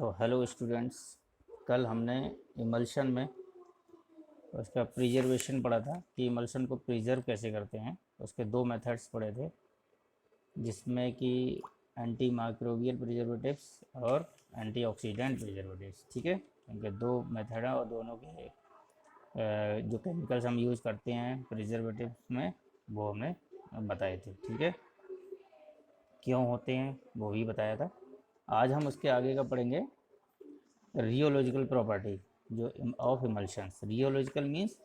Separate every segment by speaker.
Speaker 1: तो hello students, कल हमने इमल्शन में उसका प्रिजर्वेशन पढ़ा था कि इमल्शन को प्रिजर्व कैसे करते हैं। उसके दो मेथड्स पढ़े थे, जिसमें कि एंटी माइक्रोबियल प्रिजर्वेटिव्स और एंटीऑक्सीडेंट प्रिजर्वेटिव्स। ठीक है, इनके दो मेथड हैं और दोनों के जो केमिकल्स हम यूज़ करते हैं प्रिजर्वेटिव्स में वो हमने बताए थे। ठीक है, क्यों होते हैं वो भी बताया था। आज हम उसके आगे का पढ़ेंगे, रियोलॉजिकल प्रॉपर्टी जो of emulsions. Rheological means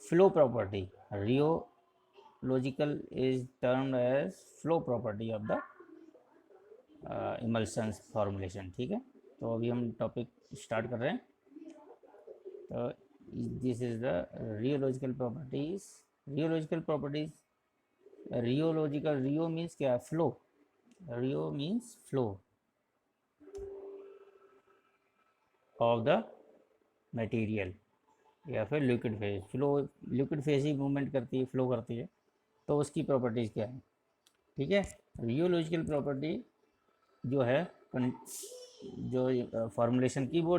Speaker 1: flow property, rheological is termed as flow property of the emulsions formulation. ठीक है, तो अभी हम टॉपिक स्टार्ट कर रहे हैं। तो this is the rheological properties. Rheological properties, rheological, rheo means क्या? Flow. Rheo means flow of the material या फिर liquid phase. Flow, liquid phase ही मूवमेंट करती है, फ्लो करती है, तो उसकी प्रॉपर्टीज़ क्या है। ठीक है, रियोलॉजिकल प्रॉपर्टी जो है जो फॉर्मुलेशन की वो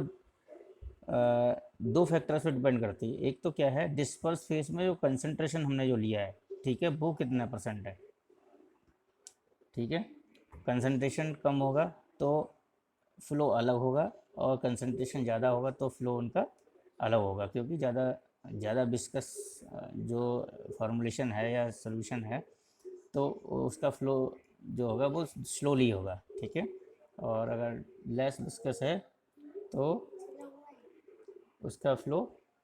Speaker 1: दो फैक्टर्स पर डिपेंड करती है। एक तो क्या है, डिस्पर्स फेज में जो कंसंट्रेशन हमने जो लिया है, ठीक है, वो कितना परसेंट है। ठीक है, कंसंट्रेशन कम होगा तो फ्लो अलग होगा, और कंसंट्रेशन ज़्यादा होगा तो फ्लो उनका अलग होगा, क्योंकि ज़्यादा विस्कस जो फॉर्मुलेशन है या सोल्यूशन है तो उसका फ्लो जो होगा वो स्लोली होगा। ठीक है, और अगर लेस विस्कस है तो उसका फ्लो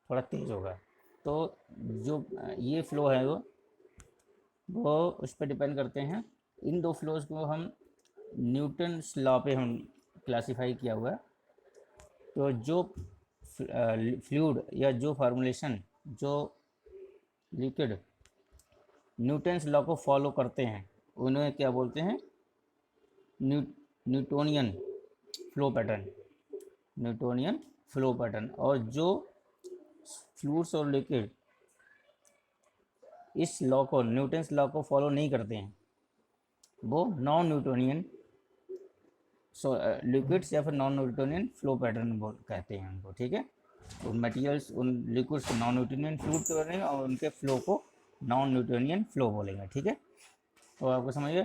Speaker 1: थोड़ा तेज़ होगा। तो जो ये फ्लो है वो उस पर डिपेंड करते हैं। इन दो फ्लोज को हम न्यूटन्स लॉ पे हम क्लासिफाई किया हुआ है। तो जो फ्लूइड या जो फार्मूलेशन, जो लिक्विड न्यूटन्स लॉ को फॉलो करते हैं उन्हें क्या बोलते हैं? Newtonian flow pattern. Newtonian flow pattern. और जो फ्लूइड्स और लिक्विड इस लॉ को, न्यूटन्स लॉ को फॉलो नहीं करते हैं, वो नॉन न्यूटोनियन लिक्विड्स या फिर नॉन न्यूटोनियन फ्लो पैटर्न बोल कहते हैं उनको। ठीक है, उन मटेरियल्स, उन लिक्विड्स नॉन न्यूटोनियन फ्लूइड के बनेंगे और उनके फ्लो को नॉन न्यूटोनियन फ्लो बोलेंगे। ठीक है, तो आपको समझिए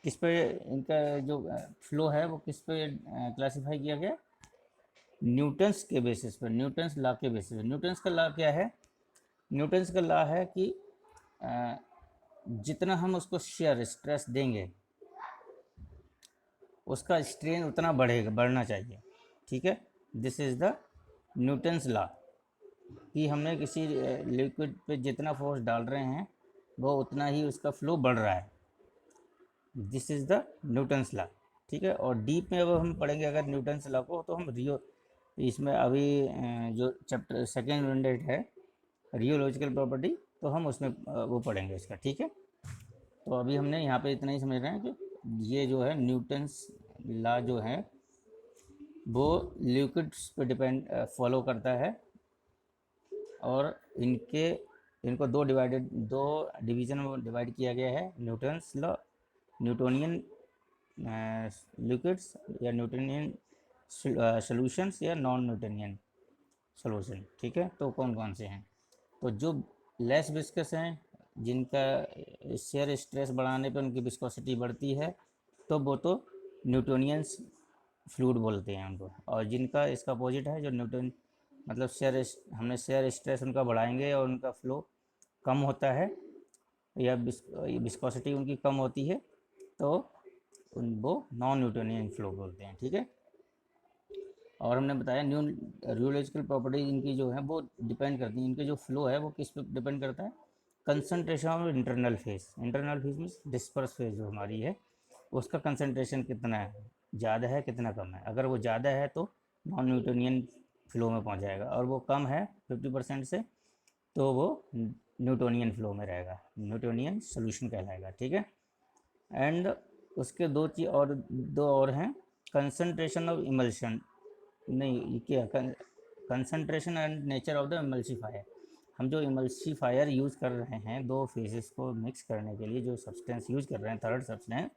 Speaker 1: किस पे इनका जो फ्लो है वो किस पे क्लासिफाई किया गया? न्यूटन्स के बेसिस पर, न्यूटन्स लॉ के बेसिस पर। न्यूटन्स का लॉ क्या है? न्यूटन्स का लॉ है कि जितना हम उसको शेयर स्ट्रेस देंगे उसका स्ट्रेन उतना बढ़ना चाहिए। ठीक है, this is the Newton's law, कि हमने किसी लिक्विड पे जितना फोर्स डाल रहे हैं वो उतना ही उसका फ्लो बढ़ रहा है। This is the Newton's law. ठीक है, और डीप में अब हम पढ़ेंगे अगर न्यूटन्स लॉ को, तो हम इसमें अभी जो चैप्टर सेकेंड यूनिट है रियोलॉजिकल प्रॉपर्टी, तो हम उसमें वो पढ़ेंगे इसका। ठीक है, तो अभी हमने यहाँ पे इतना ही समझ रहे हैं कि ये जो है न्यूटन्स लॉ जो है वो लिक्विड्स पे डिपेंड फॉलो करता है, और इनको दो डिवीज़न में डिवाइड किया गया है। न्यूटन्स लॉ, न्यूटोनियन लिक्विड्स या न्यूटोनियन सॉल्यूशंस या नॉन न्यूटोनियन सॉल्यूशन। ठीक है, तो कौन कौन से हैं? तो जो लेस विस्कस हैं, जिनका शेयर स्ट्रेस बढ़ाने पर उनकी विस्कोसिटी बढ़ती है, तो वो तो न्यूटोनियंस फ्लूइड बोलते हैं उनको। और जिनका इसका अपोजिट है, जो न्यूटन मतलब हमने शेयर स्ट्रेस उनका बढ़ाएंगे और उनका फ्लो कम होता है या विस्कोसिटी उनकी कम होती है, तो वो नॉन न्यूटोनियन फ्लो बोलते हैं। ठीक है, और हमने बताया रियोलॉजिकल प्रॉपर्टीज इनकी जो है वो डिपेंड करती हैं, इनके जो फ्लो है वो किस पे डिपेंड करता है? Concentration of internal phase. Internal phase means disperse phase जो हमारी है, उसका कंसंट्रेशन कितना है, ज़्यादा है कितना कम है। अगर वो ज़्यादा है तो नॉन न्यूटोनियन फ्लो में पहुंच जाएगा, और वो कम है 50% से तो वो न्यूटोनियन फ्लो में रहेगा, न्यूटोनियन सोल्यूशन कहलाएगा। ठीक है, एंड उसके दो और हैं, कंसंट्रेशन ऑफ इमल्शन, नहीं ये क्या, concentration and nature of the emulsifier. हम जो इमल्सीफायर यूज़ कर रहे हैं दो फेजेस को मिक्स करने के लिए, जो सब्सटेंस यूज़ कर रहे हैं, थर्ड सब्सटेंस,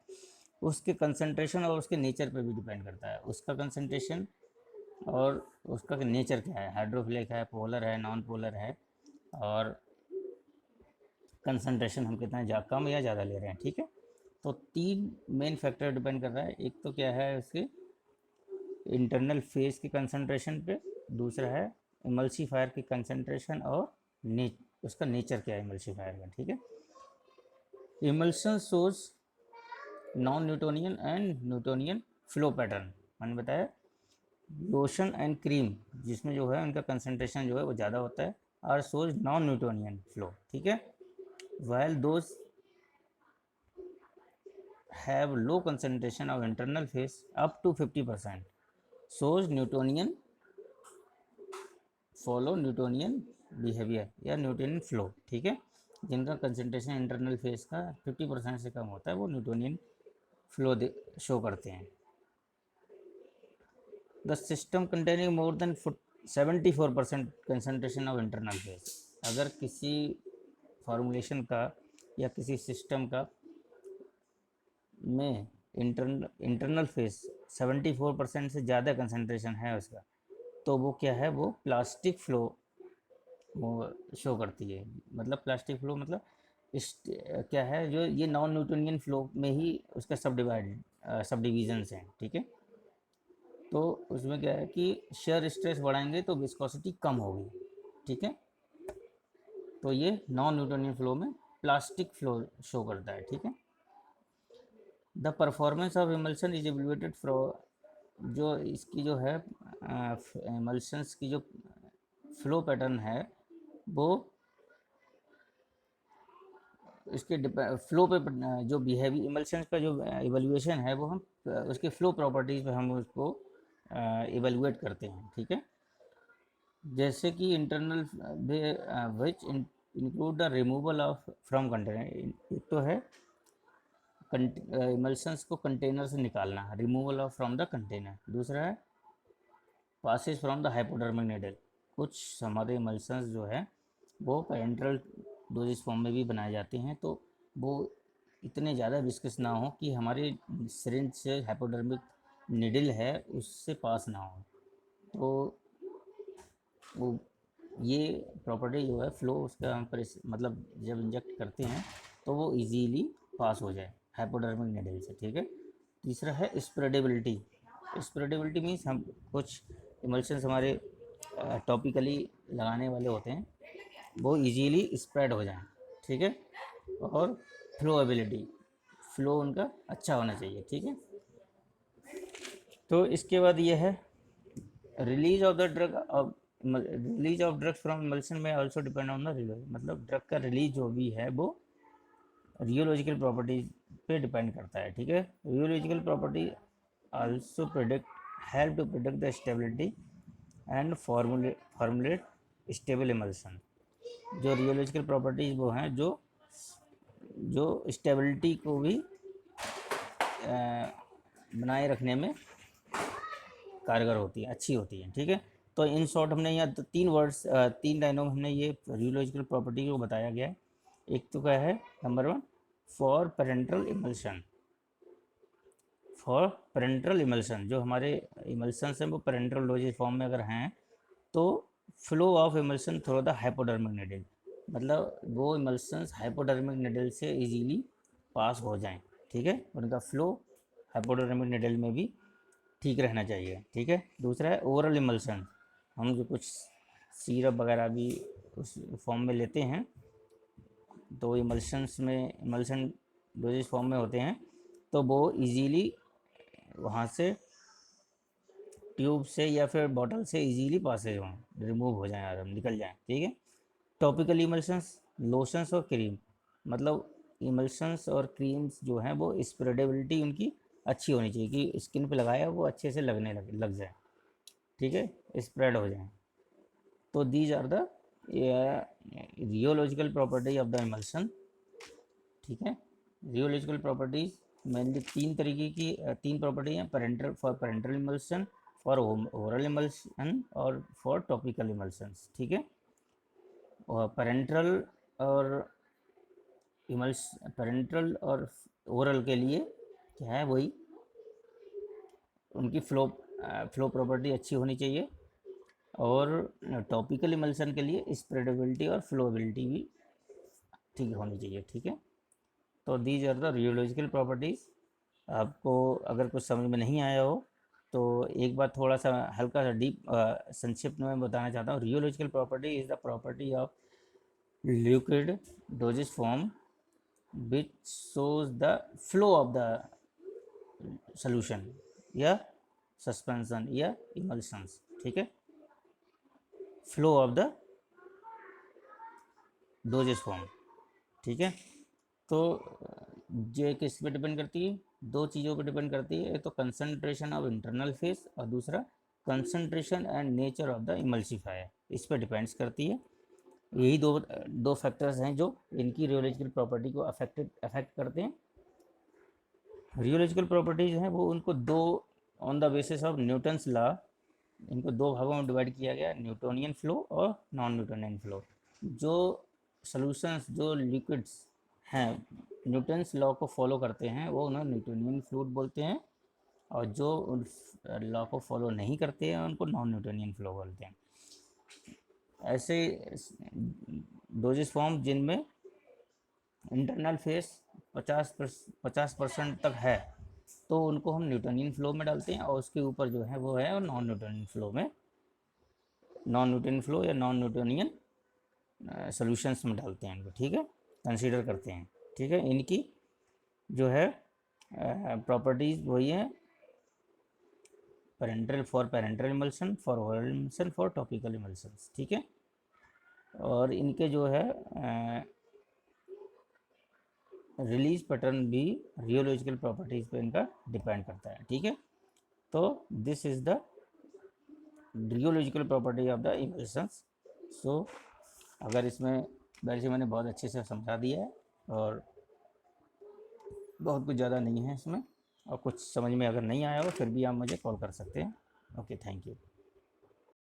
Speaker 1: उसके कंसंट्रेशन और उसके नेचर पे भी डिपेंड करता है। उसका कंसंट्रेशन और उसका नेचर क्या है, हाइड्रोफिलिक है, पोलर है, नॉन पोलर है, और कंसंट्रेशन हम कितना कम या ज़्यादा ले रहे हैं। ठीक है, तो 3 मेन फैक्टर डिपेंड कर रहा है। एक तो क्या है उसके इंटरनल फेज की कंसंट्रेशन पे, दूसरा है इमल्सीफायर की कंसंट्रेशन, और उसका नेचर क्या है इमल्सीफायर का। ठीक है, emulsion source non Newtonian and Newtonian flow pattern मैंने बताया। लोशन एंड क्रीम जिसमें जो है उनका कंसंट्रेशन जो है वो ज़्यादा होता है, are source non Newtonian flow. ठीक है, while those have low concentration of internal phase up to 50% source Newtonian follow Newtonian behaviour या न्यूटोनियन फ्लो। ठीक है, जिनका कंसंट्रेशन इंटरनल फेस का 50% से कम होता है वो न्यूटोनियन फ्लो शो करते हैं। The system containing more than 74% concentration of internal face. अगर किसी फॉर्मूलेशन का या किसी सिस्टम का में इंटरनल फेस 74% से ज़्यादा कंसंट्रेशन है उसका, तो वो क्या है, वो प्लास्टिक फ्लो वो शो करती है। मतलब प्लास्टिक फ्लो मतलब इस क्या है, जो ये नॉन न्यूटोनियन फ्लो में ही उसका सब डिविजन्स हैं। ठीक है, तो उसमें क्या है कि शेयर स्ट्रेस बढ़ाएंगे तो विस्कोसिटी कम होगी। ठीक है, तो ये नॉन न्यूटोनियन फ्लो में प्लास्टिक फ्लो शो करता है। ठीक है, the performance of emulsion is evaluated from, जो इसकी जो है इमल्शंस की जो फ्लो पैटर्न है वो इसके फ्लो पे जो बिहेवियर इमल्शन का जो इवैल्यूएशन है वो हम उसके फ्लो प्रॉपर्टीज़ पे हम उसको इवैल्यूएट करते हैं। ठीक है, जैसे कि internal which include the removal of from container. एक तो है इमल्शंस को कंटेनर से निकालना, removal of from the container. दूसरा है passes from the hypodermic needle. कुछ हमारे इमल्शंस जो है वो पेरेंट्रल डोजेज फॉर्म में भी बनाए जाते हैं, तो वो इतने ज़्यादा विस्कस ना हो कि हमारे सिरिंज से हाइपोडर्मिक निडल है उससे पास ना हो। तो वो ये प्रॉपर्टी जो है फ्लो उसका हम मतलब जब इंजेक्ट करते हैं तो वो इजीली पास हो जाए हाइपोडर्मिक निडल से। ठीक है, तीसरा है स्प्रेडेबिलिटी। स्प्रेडेबिलिटी मीन्स हम कुछ इमल्शंस हमारे टॉपिकली लगाने वाले होते हैं वो इजीली स्प्रेड हो जाएं। ठीक है, और फ्लोएबिलिटी, फ्लो उनका अच्छा होना चाहिए। ठीक है, तो इसके बाद ये है release of the drug, release of drugs from emulsion में also depend on the release. मतलब ड्रग का रिलीज जो भी है वो रियोलॉजिकल प्रॉपर्टीज पे डिपेंड करता है। ठीक है, rheological property also predict help to predict the stability and formulate stable emulsion. जो रियोलॉजिकल प्रॉपर्टीज वो हैं जो जो स्टेबिलिटी को भी बनाए रखने में कारगर होती है, अच्छी होती है। ठीक है, तो इन शॉर्ट हमने यहाँ 3 लाइनों में हमने ये रियोलॉजिकल प्रॉपर्टी को बताया गया है। एक तो क्या है, number 1 for parenteral emulsion. For parenteral emulsion जो हमारे इमल्शन हैं वो पेरेंट्रल डोजेज फॉर्म में अगर हैं तो flow of emulsion through the hypodermic needle, मतलब वो इमल्शंस हाइपोडर्मिक निडल से इजीली पास हो जाएं। ठीक है, उनका फ्लो हाइपोडर्मिक निडल में भी ठीक रहना चाहिए। ठीक है, दूसरा है ओरल इमल्शन। हम जो कुछ सीरप वगैरह भी उस फॉर्म में लेते हैं तो इमल्शंस में इमल्शन डोजेज फॉर्म में होते हैं तो वो इजीली वहाँ से ट्यूब से या फिर बॉटल से इजीली पासेज हों, रिमूव हो जाएं, आराम निकल जाएं। ठीक है, टॉपिकल इमल्शंस लोशंस और क्रीम, मतलब इमल्शंस और क्रीम्स जो हैं वो स्प्रेडेबिलिटी उनकी अच्छी होनी चाहिए कि स्किन पे लगाया वो अच्छे से लग जाए। ठीक है, स्प्रेड हो जाए। तो these are the rheological property of the emulsion. ठीक है, रियोलॉजिकल प्रॉपर्टीज मेनली 3 प्रॉपर्टी हैं, parental for parental emulsion, for oral emulsion और फॉर टॉपिकल इमल्शंस। ठीक है, और पेरेंटल और ओरल के लिए क्या है, वही उनकी फ्लो फ्लो प्रॉपर्टी अच्छी होनी चाहिए, और टॉपिकल इमल्सन के लिए स्प्रेडेबिलिटी और फ्लोएबिलिटी भी ठीक होनी चाहिए। ठीक है, तो these are the rheological properties. आपको अगर कुछ समझ में नहीं आया हो तो एक बार थोड़ा सा हल्का सा डीप संक्षिप्त में बताना चाहता हूँ। Rheological property is the property of liquid doses form which shows the flow of the solution या सस्पेंशन या इमल्शंस। ठीक है, flow of the doses form. ठीक है, तो ये किस पे डिपेंड करती है? दो चीज़ों पे डिपेंड करती है, एक तो कंसंट्रेशन ऑफ इंटरनल फेस और दूसरा concentration and nature of the emulsifier, इस पे डिपेंड्स करती है। यही दो दो फैक्टर्स हैं जो इनकी रियोलॉजिकल प्रॉपर्टी को अफेक्ट करते हैं। रियोलॉजिकल प्रॉपर्टीज हैं वो उनको दो, on the basis of Newton's law, इनको दो भागों में डिवाइड किया गया, न्यूटोनियन फ्लो और नॉन न्यूटोनियन फ्लो। जो सॉल्यूशंस, जो लिक्विड्स हैं न्यूटन्स लॉ को फॉलो करते हैं वो उन्हें न्यूटोनियन फ्लूइड बोलते हैं, और जो लॉ को फॉलो नहीं करते हैं उनको नॉन न्यूटोनियन फ्लो बोलते हैं। ऐसे डोजेस फॉर्म जिनमें इंटरनल फेस 50% तक है तो उनको हम न्यूटोनियन फ्लो में डालते हैं, और उसके ऊपर जो है वो है नॉन न्यूटोनियन फ्लो में, नॉन न्यूटोनियन फ्लो या नॉन न्यूटोनियन सॉल्यूशंस में डालते हैं इनको। ठीक है, कंसीडर करते हैं। ठीक है, इनकी जो है प्रॉपर्टीज़ वही है, parental emulsion, for oral emulsion, for topical emulsion. ठीक है, और इनके जो है रिलीज पैटर्न भी रियोलॉजिकल प्रॉपर्टीज़ पे इनका डिपेंड करता है। ठीक है, तो this is the rheological property of the emulsions. So अगर इसमें वैसे मैंने बहुत अच्छे से समझा दिया है, और बहुत कुछ ज़्यादा नहीं है इसमें, और कुछ समझ में अगर नहीं आया हो फिर भी आप मुझे कॉल कर सकते हैं। Okay, thank you.